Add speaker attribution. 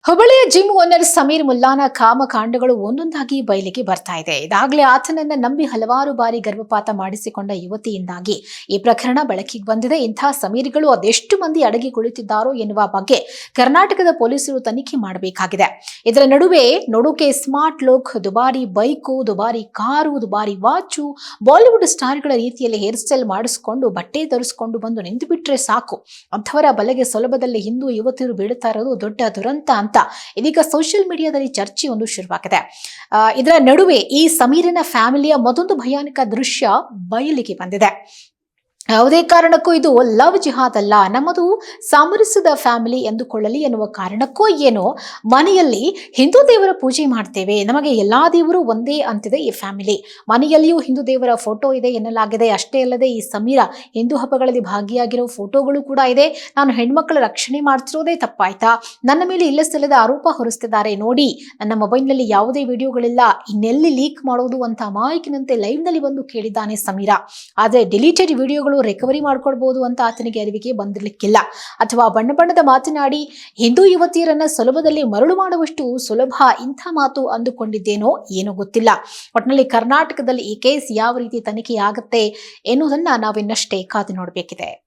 Speaker 1: ಹುಬ್ಬಳ್ಳಿಯ gym owner Sameer ಮುಲ್ಲಾನ ಕಾಮಕಾಂಡಗಳು ಒಂದೊಂದಾಗಿ ಬಯಲಿಗೆ ಬರ್ತಾ ಇದೆ. ಇದಾಗಲೇ ಆತನನ್ನ ನಂಬಿ ಹಲವಾರು ಬಾರಿ ಗರ್ಭಪಾತ ಮಾಡಿಸಿಕೊಂಡ ಯುವತಿಯಿಂದಾಗಿ ಈ ಪ್ರಕರಣ ಬೆಳಕಿಗೆ ಬಂದಿದೆ. ಇಂತಹ ಸಮೀರ್ಗಳು ಅದೆಷ್ಟು ಮಂದಿ ಅಡಗಿ ಕುಳಿತಿದ್ದಾರೋ ಎನ್ನುವ ಬಗ್ಗೆ ಕರ್ನಾಟಕದ ಪೊಲೀಸರು ತನಿಖೆ ಮಾಡಬೇಕಾಗಿದೆ. ಇದರ ನಡುವೆ ನೋಡೋಕೆ ಸ್ಮಾರ್ಟ್ ಲುಕ್, ದುಬಾರಿ ಬೈಕು, ದುಬಾರಿ ಕಾರು, ದುಬಾರಿ ವಾಚು, ಬಾಲಿವುಡ್ ಸ್ಟಾರ್ಗಳ ರೀತಿಯಲ್ಲಿ ಹೇರ್ ಸ್ಟೈಲ್ ಮಾಡಿಸಿಕೊಂಡು ಬಟ್ಟೆ ಧರಿಸಿಕೊಂಡು ಬಂದು ನಿಂತು ಬಿಟ್ರೆ ಸಾಕು, ಅಂಥವರ ಬಲೆಗೆ ಸುಲಭದಲ್ಲಿ ಹಿಂದೂ ಯುವತಿಯರು ಬೀಳುತ್ತಾ ಇರೋದು ದೊಡ್ಡ ದುರಂತ ಅಂತ ಇದೀಗ ಸೋಷಿಯಲ್ ಮೀಡಿಯಾದಲ್ಲಿ ಚರ್ಚೆಯೊಂದು ಶುರುವಾಗಿದೆ. ಇದರ ನಡುವೆ ಈ ಸಮೀರನ ಫ್ಯಾಮಿಲಿಯ ಮತ್ತೊಂದು ಭಯಾನಕ ದೃಶ್ಯ ಬಯಲಿಗೆ ಬಂದಿದೆ. ಯಾವುದೇ ಕಾರಣಕ್ಕೂ ಇದು ಲವ್ ಜಿಹಾದ್ ಅಲ್ಲ, ನಮ್ಮದು ಸಾಮರಸ್ಯದ ಫ್ಯಾಮಿಲಿ ಎಂದುಕೊಳ್ಳಲಿ ಎನ್ನುವ ಕಾರಣಕ್ಕೋ ಏನೋ ಮನೆಯಲ್ಲಿ ಹಿಂದೂ ದೇವರ ಪೂಜೆ ಮಾಡ್ತೇವೆ, ನಮಗೆ ಎಲ್ಲಾ ದೇವರು ಒಂದೇ ಅಂತಿದೆ ಈ ಫ್ಯಾಮಿಲಿ. ಮನೆಯಲ್ಲಿಯೂ ಹಿಂದೂ ದೇವರ ಫೋಟೋ ಇದೆ ಎನ್ನಲಾಗಿದೆ. ಅಷ್ಟೇ ಅಲ್ಲದೆ ಈ ಸಮೀರ ಹಿಂದೂ ಹಬ್ಬಗಳಲ್ಲಿ ಭಾಗಿಯಾಗಿರೋ ಫೋಟೋಗಳು ಕೂಡ ಇದೆ. ನಾನು ಹೆಣ್ಮಕ್ಳ ರಕ್ಷಣೆ ಮಾಡ್ತಿರೋದೇ ತಪ್ಪಾಯ್ತಾ, ನನ್ನ ಮೇಲೆ ಇಲ್ಲಸಲ್ಲದ ಆರೋಪ ಹೊರಿಸ್ತಿದ್ದಾರೆ ನೋಡಿ, ನನ್ನ ಮೊಬೈಲ್ನಲ್ಲಿ ಯಾವುದೇ ವಿಡಿಯೋಗಳಿಲ್ಲ, ಇನ್ನೆಲ್ಲಿ ಲೀಕ್ ಮಾಡೋದು ಅಂತ ಅಮಾಯಕಿನಂತೆ ಲೈವ್ ನಲ್ಲಿ ಬಂದು ಕೇಳಿದ್ದಾನೆ ಸಮೀರ. ಆದ್ರೆ ಡಿಲೀಟೆಡ್ ವಿಡಿಯೋಗಳು ರಿಕವರಿ ಮಾಡ್ಕೊಳ್ಬಹುದು ಅಂತ ಆತನಿಗೆ ಅರಿವಿಗೆ ಬಂದಿರಲಿಕ್ಕಿಲ್ಲ. ಅಥವಾ ಬಣ್ಣದ ಮಾತನಾಡಿ ಹಿಂದೂ ಯುವತಿಯರನ್ನ ಸುಲಭದಲ್ಲಿ ಮರಳು ಮಾಡುವಷ್ಟು ಸುಲಭ ಇಂಥ ಮಾತು ಅಂದುಕೊಂಡಿದ್ದೇನೋ ಏನೋ ಗೊತ್ತಿಲ್ಲ. ಒಟ್ಟಿನಲ್ಲಿ ಕರ್ನಾಟಕದಲ್ಲಿ ಈ ಕೇಸ್ ಯಾವ ರೀತಿ ತನಿಖೆ ಆಗುತ್ತೆ ಎನ್ನುವುದನ್ನ ನಾವಿನ್ನಷ್ಟೇ ಕಾದು ನೋಡಬೇಕಿದೆ.